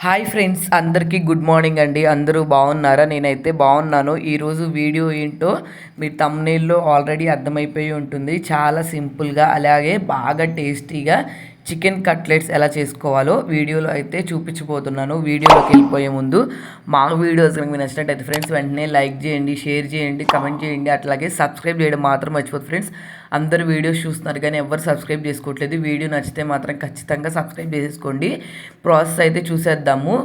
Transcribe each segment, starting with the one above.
Hi friends, అందరికీ good morning అండి. అందరూ బాగున్నారా? నేనైతే బాగున్నాను. ఈరోజు వీడియో ఏంటో మీ థంబ్నెయిల్లో ఆల్రెడీ అర్థమైపోయి ఉంటుంది. చాలా సింపుల్గా అలాగే బాగా టేస్టీగా చికెన్ కట్లెట్స్ ఎలా చేసుకోవాలో వీడియోలో అయితే చూపించబోతున్నాను. వీడియోలోకి వెళ్ళిపోయే ముందు మా వీడియోస్ కనుక మీకు నచ్చినట్టయితే ఫ్రెండ్స్ వెంటనే లైక్ చేయండి, షేర్ చేయండి, కమెంట్ చేయండి. అట్లాగే సబ్స్క్రైబ్ చేయడం మాత్రం మర్చిపోదు ఫ్రెండ్స్. అందరు వీడియోస్ చూస్తున్నారు కానీ ఎవరు సబ్స్క్రైబ్ చేసుకోవట్లేదు. వీడియో నచ్చితే మాత్రం ఖచ్చితంగా సబ్స్క్రైబ్ చేసేసుకోండి. ప్రాసెస్ అయితే చూసేద్దాము.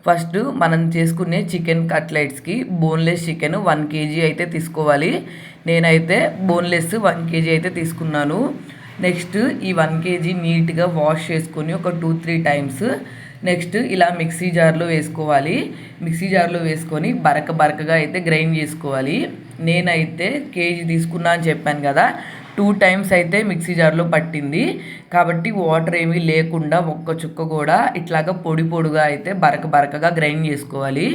ఫస్ట్ మనం చేసుకునే చికెన్ కట్లెట్స్కి బోన్లెస్ చికెన్ 1 kg అయితే తీసుకోవాలి. నేనైతే బోన్లెస్ 1 kg అయితే తీసుకున్నాను. నెక్స్ట్ ఈ 1 kg నీట్గా వాష్ చేసుకొని ఒక 2-3 టైమ్స్ నెక్స్ట్ ఇలా మిక్సీ జార్లో వేసుకోవాలి. మిక్సీ జార్లో వేసుకొని బరకగా అయితే గ్రైండ్ చేసుకోవాలి. నేనైతే కేజీ తీసుకున్నా అని చెప్పాను కదా, 2 టైమ్స్ అయితే మిక్సీ జార్లో పట్టింది. కాబట్టి వాటర్ ఏమీ లేకుండా ఒక్క చుక్క కూడా ఇట్లాగా పొడిగా అయితే బరకగా గ్రైండ్ చేసుకోవాలి.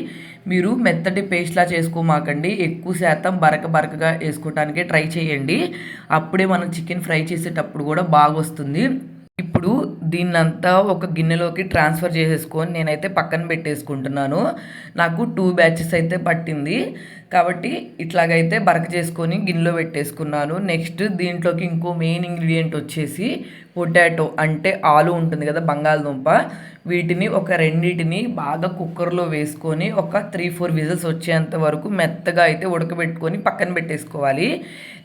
మీరు మెత్తటి పేస్ట్లా చేసుకోమాకండి. ఎక్కువ శాతం బరకగా వేసుకోవటానికి ట్రై చేయండి. అప్పుడే మనం చికెన్ ఫ్రై చేసేటప్పుడు కూడా బాగా వస్తుంది. ఇప్పుడు దీన్నంతా ఒక గిన్నెలోకి ట్రాన్స్ఫర్ చేసేసుకొని నేనైతే పక్కన పెట్టేసుకుంటున్నాను. నాకు 2 బ్యాచెస్ అయితే పట్టింది కాబట్టి ఇట్లాగైతే బరక చేసుకొని గిన్నెలో పెట్టేసుకున్నాను. నెక్స్ట్ దీంట్లోకి ఇంకో మెయిన్ ఇంగ్రీడియంట్ వచ్చేసి పొటాటో, అంటే ఆలు ఉంటుంది కదా, బంగాళదుంప. వీటిని ఒక రెండింటిని బాగా కుక్కర్లో వేసుకొని ఒక 3-4 విజిల్స్ వచ్చేంత వరకు మెత్తగా అయితే ఉడకబెట్టుకొని పక్కన పెట్టేసుకోవాలి.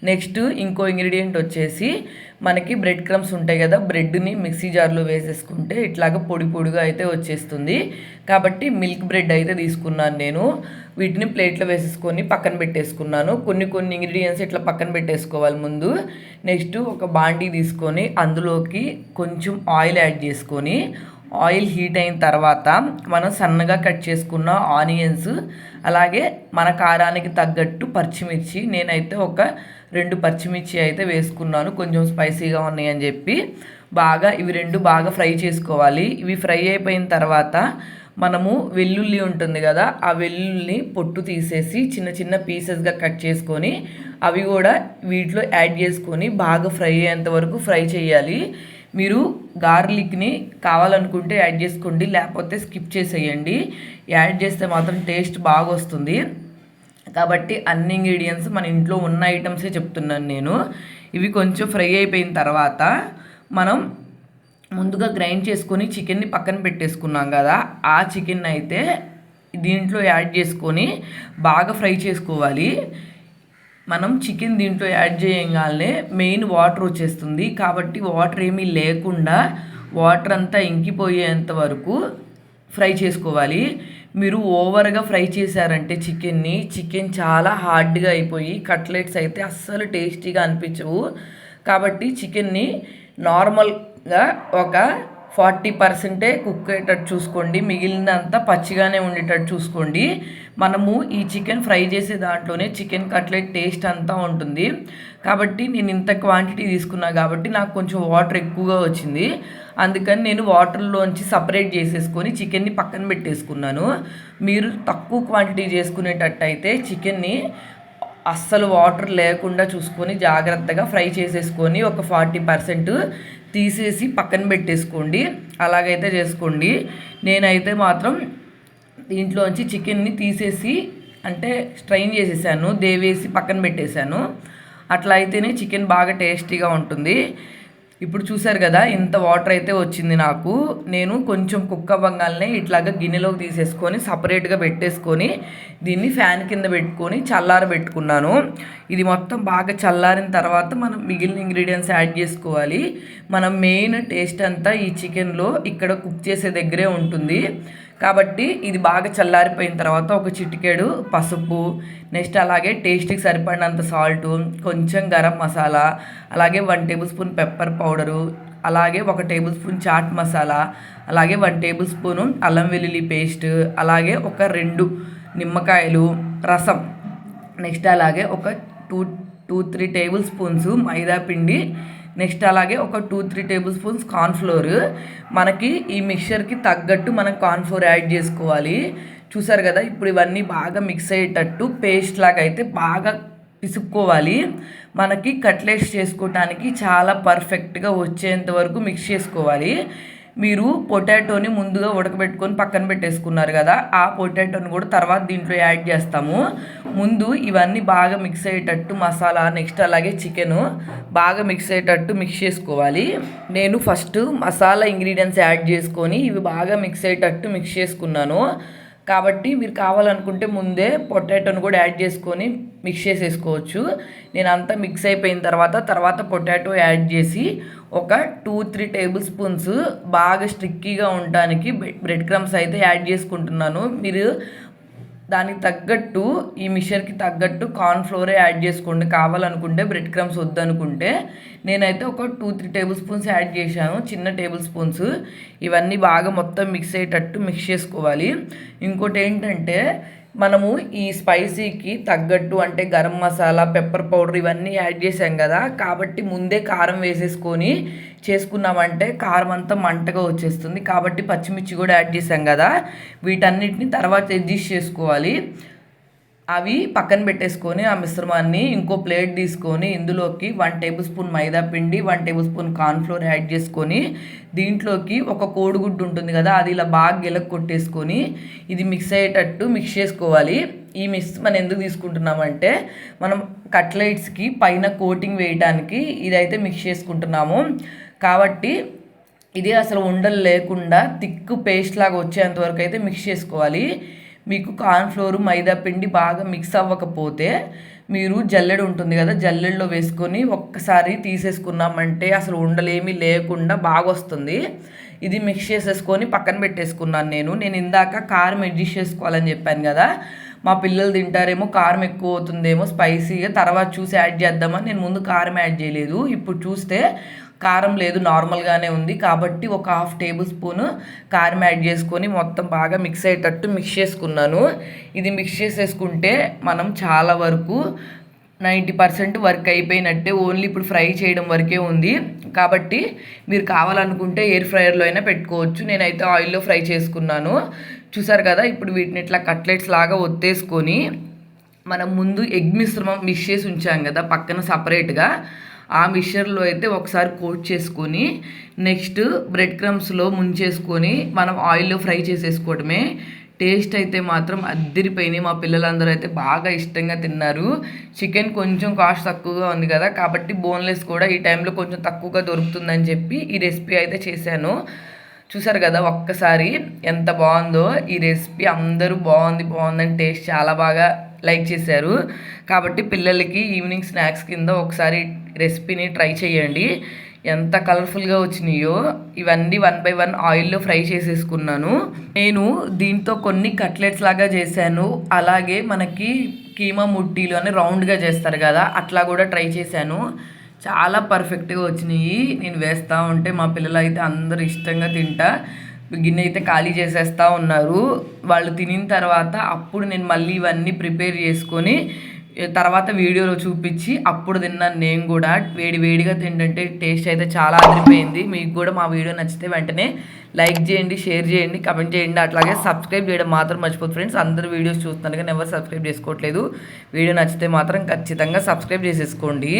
నెక్స్ట్ ఇంకో ఇంగ్రీడియంట్ వచ్చేసి మనకి బ్రెడ్ క్రమ్స్ ఉంటాయి కదా, బ్రెడ్ని మిక్సీ జార్లో వేసేసుకుంటే ఇట్లాగ పొడిగా అయితే వచ్చేస్తుంది. కాబట్టి మిల్క్ బ్రెడ్ అయితే తీసుకున్నాను నేను. వీటిని ప్లేట్లో వేసేసుకొని పక్కన పెట్టేసుకున్నాను. కొన్ని ఇంగ్రీడియంట్స్ ఇట్లా పక్కన పెట్టేసుకోవాలి ముందు. నెక్స్ట్ ఒక బాండీ తీసుకొని అందులోకి కొంచెం ఆయిల్ యాడ్ చేసుకొని, ఆయిల్ హీట్ అయిన తర్వాత మనం సన్నగా కట్ చేసుకున్న ఆనియన్స్, అలాగే మన కారానికి తగ్గట్టు పచ్చిమిర్చి, నేనైతే ఒక 2 పచ్చిమిర్చి అయితే వేసుకున్నాను, కొంచెం స్పైసీగా ఉన్నాయని చెప్పి. ఇవి 2 బాగా ఫ్రై చేసుకోవాలి. ఇవి ఫ్రై అయిపోయిన తర్వాత మనము వెల్లుల్లి ఉంటుంది కదా, ఆ వెల్లుల్లిని పొట్టు తీసేసి చిన్న పీసెస్గా కట్ చేసుకొని అవి కూడా వీటిలో యాడ్ చేసుకొని బాగా ఫ్రై అయ్యేంత వరకు ఫ్రై చేయాలి. మీరు గార్లిక్ని కావాలనుకుంటే యాడ్ చేసుకోండి, లేకపోతే స్కిప్ చేసేయండి. యాడ్ చేస్తే మాత్రం టేస్ట్ బాగా వస్తుంది. కాబట్టి అన్ని ఇంగ్రీడియంట్స్ మన ఇంట్లో ఉన్న ఐటమ్సే చెప్తున్నాను నేను. ఇవి కొంచెం ఫ్రై అయిపోయిన తర్వాత మనం ముందుగా గ్రైండ్ చేసుకొని చికెన్ని పక్కన పెట్టేసుకున్నాం కదా, ఆ చికెన్ అయితే దీంట్లో యాడ్ చేసుకొని బాగా ఫ్రై చేసుకోవాలి. మనం చికెన్ దీంట్లో యాడ్ చేయగానే మెయిన్ వాటర్ వచ్చేస్తుంది. కాబట్టి వాటర్ ఏమీ లేకుండా వాటర్ అంతా ఇంకిపోయేంత వరకు ఫ్రై చేసుకోవాలి. మీరు ఓవర్గా ఫ్రై చేశారంటే చికెన్ చాలా హార్డ్గా అయిపోయి కట్లెట్స్ అయితే అస్సలు టేస్టీగా అనిపించవు. కాబట్టి చికెన్ని నార్మల్గా ఒక 40% కుక్ అయ్యేటట్టు చూసుకోండి, మిగిలినంతా పచ్చిగానే ఉండేటట్టు చూసుకోండి. మనము ఈ చికెన్ ఫ్రై చేసే దాంట్లోనే చికెన్ కట్లెట్ టేస్ట్ అంతా ఉంటుంది. కాబట్టి నేను ఇంత క్వాంటిటీ తీసుకున్నా కాబట్టి నాకు కొంచెం వాటర్ ఎక్కువగా వచ్చింది. అందుకని నేను వాటర్లోంచి సపరేట్ చేసేసుకొని చికెన్ని పక్కన పెట్టేసుకున్నాను. మీరు తక్కువ క్వాంటిటీ చేసుకునేటట్టు అయితే చికెన్ని అస్సలు వాటర్ లేకుండా చూసుకొని జాగ్రత్తగా ఫ్రై చేసేసుకొని ఒక 40% తీసేసి పక్కన పెట్టేసుకోండి. అలాగైతే చేసుకోండి. నేనైతే మాత్రం దీంట్లోంచి చికెన్ని తీసేసి అంటే స్ట్రైన్ చేసేసాను, దేవేసి పక్కన పెట్టేశాను. అట్లా అయితేనే చికెన్ బాగా టేస్టీగా ఉంటుంది. ఇప్పుడు చూసారు కదా, ఇంత వాటర్ అయితే వచ్చింది నాకు. నేను కొంచెం కుక్ అవ్వగానే ఇట్లాగా గిన్నెలోకి తీసేసుకొని సపరేట్గా పెట్టేసుకొని దీన్ని ఫ్యాన్ కింద పెట్టుకొని చల్లారబెట్టుకున్నాను. ఇది మొత్తం బాగా చల్లారిన తర్వాత మనం మిగిలిన ఇంగ్రీడియంట్స్ యాడ్ చేసుకోవాలి. మనం మెయిన్ టేస్ట్ అంతా ఈ చికెన్లో ఇక్కడ కుక్ చేసే దగ్గరే ఉంటుంది. కాబట్టి ఇది బాగా చల్లారిపోయిన తర్వాత ఒక చిటికెడు పసుపు, నెక్స్ట్ అలాగే టేస్ట్కి సరిపడినంత సాల్టు, కొంచెం గరం మసాలా, అలాగే 1 టేబుల్ స్పూన్ పెప్పర్ పౌడరు, అలాగే 1 టేబుల్ స్పూన్ చాట్ మసాలా, అలాగే 1 టేబుల్ స్పూను అల్లం వెల్లుల్లి పేస్ట్, అలాగే ఒక 2 నిమ్మకాయలు రసం, నెక్స్ట్ అలాగే ఒక 2-3 టేబుల్ స్పూన్స్ మైదా పిండి, నెక్స్ట్ అలాగే ఒక 2-3 టేబుల్ స్పూన్స్ కార్న్ఫ్లోర్. మనకి ఈ మిక్చర్కి తగ్గట్టు మనం కార్న్ఫ్లోర్ యాడ్ చేసుకోవాలి. చూసారు కదా, ఇప్పుడు ఇవన్నీ బాగా మిక్స్ అయ్యేటట్టు పేస్ట్ లాగా అయితే బాగా పిసుక్కోవాలి. మనకి కట్లెట్స్ చేసుకోవటానికి చాలా పర్ఫెక్ట్గా వచ్చేంత వరకు మిక్స్ చేసుకోవాలి. మీరు పొటాటోని ముందుగా ఉడకబెట్టుకొని పక్కన పెట్టేసుకున్నారు కదా, ఆ పొటాటోని కూడా తర్వాత దీంట్లో యాడ్ చేస్తాము. ముందు ఇవన్నీ బాగా మిక్స్ అయ్యేటట్టు మసాలా, నెక్స్ట్ అలాగే చికెను బాగా మిక్స్ అయ్యేటట్టు మిక్స్ చేసుకోవాలి. నేను ఫస్ట్ మసాలా ఇంగ్రీడియంట్స్ యాడ్ చేసుకొని ఇవి బాగా మిక్స్ అయ్యేటట్టు మిక్స్ చేసుకున్నాను. కాబట్టి మీరు కావాలనుకుంటే ముందే పొటాటోని కూడా యాడ్ చేసుకొని మిక్స్ చేసేసుకోవచ్చు. నేను అంతా మిక్స్ అయిపోయిన తర్వాత పొటాటో యాడ్ చేసి ఒక 2-3 టేబుల్ స్పూన్స్ బాగా స్టిక్కీగా ఉండడానికి బ్రెడ్ క్రమ్స్ అయితే యాడ్ చేసుకుంటున్నాను. మీరు దానికి తగ్గట్టు ఈ మిక్చర్కి తగ్గట్టు కార్న్ఫ్లోరే యాడ్ చేసుకోండి. కావాలనుకుంటే బ్రెడ్ క్రమ్స్ వద్దనుకుంటే నేనైతే ఒక 2-3 టేబుల్ స్పూన్స్ యాడ్ చేశాను, చిన్న టేబుల్ స్పూన్స్. ఇవన్నీ బాగా మొత్తం మిక్స్ అయ్యేటట్టు మిక్స్ చేసుకోవాలి. ఇంకోటి ఏంటంటే మనము ఈ స్పైసీకి తగ్గట్టు అంటే గరం మసాలా, పెప్పర్ పౌడర్ ఇవన్నీ యాడ్ చేసాం కదా, కాబట్టి ముందే కారం వేసేసుకొని చేసుకున్నామంటే కారం అంతా మంటగా వచ్చేస్తుంది. కాబట్టి పచ్చిమిర్చి కూడా యాడ్ చేసాం కదా, వీటన్నిటిని తర్వాత అడ్జస్ట్ చేసుకోవాలి. అవి పక్కన పెట్టేసుకొని ఆ మిశ్రమాన్ని ఇంకో ప్లేట్ తీసుకొని ఇందులోకి 1 టేబుల్ స్పూన్ మైదా పిండి, 1 టేబుల్ స్పూన్ కార్న్ఫ్లోర్ యాడ్ చేసుకొని దీంట్లోకి ఒక కోడిగుడ్డు ఉంటుంది కదా, అది ఇలా బాగా గిలక కొట్టేసుకొని ఇది మిక్స్ అయ్యేటట్టు మిక్స్ చేసుకోవాలి. ఈ మిక్స్ మనం ఎందుకు తీసుకుంటున్నామంటే మనం కట్లెట్స్కి పైన కోటింగ్ వేయడానికి ఇదైతే మిక్స్ చేసుకుంటున్నాము. కాబట్టి ఇది అసలు ఉండలు లేకుండా థిక్ పేస్ట్ లాగా వచ్చేంత వరకు అయితే మిక్స్ చేసుకోవాలి. మీకు కార్న్ఫ్లోర్, మైదా పిండి బాగా మిక్స్ అవ్వకపోతే మీరు జల్లెడ ఉంటుంది కదా, జల్లెడలో వేసుకొని ఒక్కసారి తీసేసుకున్నామంటే అసలు ఉండలేమీ లేకుండా బాగా వస్తుంది. ఇది మిక్స్ చేసేసుకొని పక్కన పెట్టేసుకున్నాను. నేను ఇందాక కారం అడ్జస్ట్ చేసుకోవాలని చెప్పాను కదా, మా పిల్లలు తింటారేమో కారం ఎక్కువ అవుతుందేమో స్పైసీగా, తర్వాత చూసి యాడ్ చేద్దామని నేను ముందు కారం యాడ్ చేయలేదు. ఇప్పుడు చూస్తే కారం లేదు, నార్మల్గానే ఉంది. కాబట్టి ఒక 1/2 టేబుల్ స్పూన్ కారం యాడ్ చేసుకొని మొత్తం బాగా మిక్స్ అయ్యేటట్టు మిక్స్ చేసుకున్నాను. ఇది మిక్స్ చేసేసుకుంటే మనం చాలా వరకు 90% వర్క్ అయిపోయినట్టే. ఓన్లీ ఇప్పుడు ఫ్రై చేయడం వరకే ఉంది. కాబట్టి మీరు కావాలనుకుంటే ఎయిర్ ఫ్రైయర్లో అయినా పెట్టుకోవచ్చు. నేనైతే ఆయిల్లో ఫ్రై చేసుకున్నాను. చూసారు కదా, ఇప్పుడు వీటిని ఇట్లా కట్లెట్స్ లాగా ఒత్తేసుకొని మనం ముందు ఎగ్ మిశ్రమం మిక్స్ చేసి ఉంచాం కదా పక్కన సపరేట్గా, ఆ మిక్చర్లో అయితే ఒకసారి కోట్ చేసుకొని నెక్స్ట్ బ్రెడ్ క్రమ్స్లో ముంచేసుకొని మనం ఆయిల్లో ఫ్రై చేసేసుకోవడమే. టేస్ట్ అయితే మాత్రం అద్దిరిపోయినాయి. మా పిల్లలందరూ అయితే బాగా ఇష్టంగా తిన్నారు. చికెన్ కొంచెం కాస్ట్ తక్కువగా ఉంది కదా, కాబట్టి బోన్లెస్ కూడా ఈ టైంలో కొంచెం తక్కువగా దొరుకుతుందని చెప్పి ఈ రెసిపీ అయితే చేశాను. చూసారు కదా ఒక్కసారి ఎంత బాగుందో ఈ రెసిపీ. అందరూ బాగుందని టేస్ట్ చాలా బాగా లైక్ చేశారు. కాబట్టి పిల్లలకి ఈవినింగ్ స్నాక్స్ కింద ఒకసారి రెసిపీని ట్రై చేయండి. ఎంత కలర్ఫుల్గా వచ్చినాయో. ఇవన్నీ 1 by 1 ఆయిల్లో ఫ్రై చేసేసుకున్నాను. నేను దీంతో కొన్ని కట్లెట్స్ లాగా చేశాను. అలాగే మనకి కీమా ముట్టీలు అని రౌండ్గా చేస్తారు కదా, అట్లా కూడా ట్రై చేశాను. చాలా పర్ఫెక్ట్గా వచ్చినాయి. నేను వేస్తూ ఉంటే మా పిల్లలు అయితే అందరూ ఇష్టంగా గిన్నె అయితే ఖాళీ చేసేస్తూ ఉన్నారు. వాళ్ళు తినిన తర్వాత అప్పుడు నేను మళ్ళీ ఇవన్నీ ప్రిపేర్ చేసుకొని తర్వాత వీడియోలో చూపించి అప్పుడు తిన్నాను. నేను కూడా వేడిగా తింటుంటే టేస్ట్ అయితే చాలా అదిరిపోయింది. మీకు కూడా మా వీడియో నచ్చితే వెంటనే లైక్ చేయండి, షేర్ చేయండి, కమెంట్ చేయండి. అట్లాగే సబ్స్క్రైబ్ చేయడం మాత్రం మర్చిపోదు ఫ్రెండ్స్. అందరూ వీడియోస్ చూస్తున్నారు కానీ ఎవరు సబ్స్క్రైబ్ చేసుకోవట్లేదు. వీడియో నచ్చితే మాత్రం ఖచ్చితంగా సబ్స్క్రైబ్ చేసేసుకోండి.